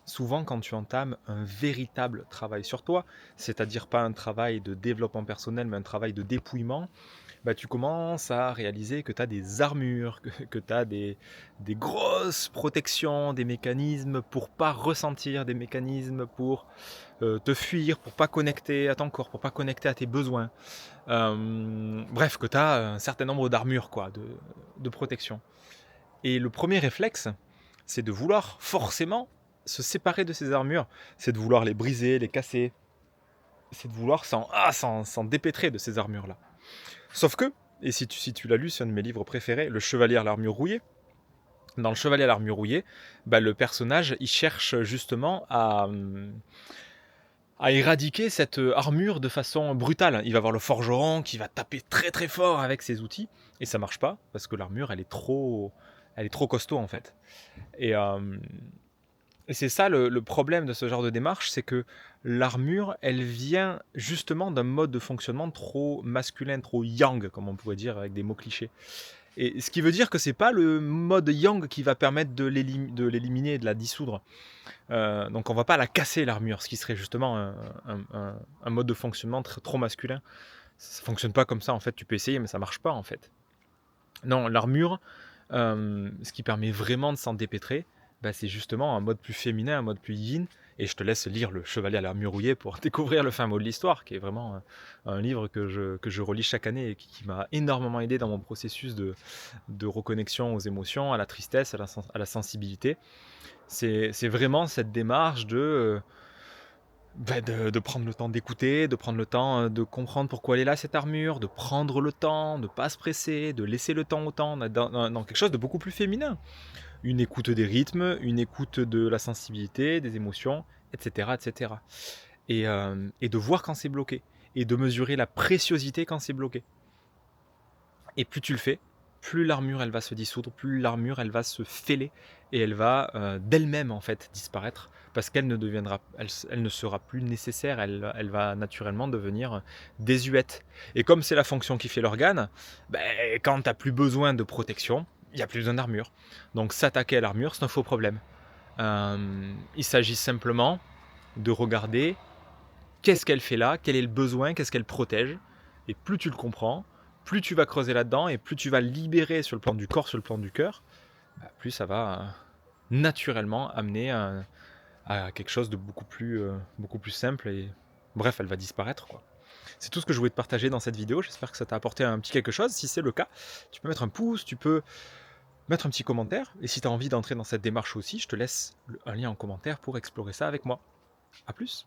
Souvent, quand tu entames un véritable travail sur toi, c'est-à-dire pas un travail de développement personnel, mais un travail de dépouillement, bah, tu commences à réaliser que tu as des armures, que tu as des grosses protections, des mécanismes pour pas ressentir, des mécanismes pour te fuir, pour pas connecter à ton corps, pour pas connecter à tes besoins. Bref, que tu as un certain nombre d'armures quoi, de protection. Et le premier réflexe, c'est de vouloir forcément se séparer de ces armures, c'est de vouloir les briser, les casser, c'est de vouloir s'en dépêtrer de ces armures-là. Sauf que, et si tu l'as lu, c'est un de mes livres préférés, Le Chevalier à l'armure rouillée. Dans Le Chevalier à l'armure rouillée, bah, le personnage, il cherche justement à éradiquer cette armure de façon brutale. Il va voir le forgeron qui va taper très très fort avec ses outils, et ça marche pas, parce que l'armure, elle est trop costaud en fait. Et, et c'est ça le problème de ce genre de démarche, c'est que l'armure, elle vient justement d'un mode de fonctionnement trop masculin, trop yang, comme on pourrait dire avec des mots clichés. Et ce qui veut dire que c'est pas le mode yang qui va permettre de l'éliminer et de la dissoudre. Donc on va pas la casser l'armure, ce qui serait justement un mode de fonctionnement trop masculin. Ça fonctionne pas comme ça en fait, tu peux essayer mais ça marche pas en fait. Non, l'armure, ce qui permet vraiment de s'en dépêtrer, bah, c'est justement un mode plus féminin, un mode plus yin. Et je te laisse lire Le Chevalier à l'armure rouillée pour découvrir le fin mot de l'histoire, qui est vraiment un livre que je relis chaque année et qui m'a énormément aidé dans mon processus de reconnexion aux émotions, à la tristesse, à la sensibilité. C'est vraiment cette démarche de prendre le temps d'écouter, de prendre le temps de comprendre pourquoi elle est là cette armure, de prendre le temps, de ne pas se presser, de laisser le temps au temps, dans quelque chose de beaucoup plus féminin. Une écoute des rythmes, une écoute de la sensibilité, des émotions, etc. etc. Et de voir quand c'est bloqué, et de mesurer la préciosité quand c'est bloqué. Et plus tu le fais, plus l'armure elle va se dissoudre, plus l'armure elle va se fêler, et elle va d'elle-même en fait disparaître, parce qu'elle ne deviendra, elle ne sera plus nécessaire, elle va naturellement devenir désuète. Et comme c'est la fonction qui fait l'organe, ben, quand tu n'as plus besoin de protection, il n'y a plus besoin d'armure. Donc s'attaquer à l'armure, c'est un faux problème. Il s'agit simplement de regarder qu'est-ce qu'elle fait là, quel est le besoin, qu'est-ce qu'elle protège. Et plus tu le comprends, plus tu vas creuser là-dedans, et plus tu vas libérer sur le plan du corps, sur le plan du cœur, bah, plus ça va naturellement amener à quelque chose de beaucoup plus simple. Et bref, elle va disparaître, quoi. C'est tout ce que je voulais te partager dans cette vidéo. J'espère que ça t'a apporté un petit quelque chose. Si c'est le cas, tu peux mettre un pouce, tu peux mettre un petit commentaire. Et si tu as envie d'entrer dans cette démarche aussi, je te laisse un lien en commentaire pour explorer ça avec moi. A plus.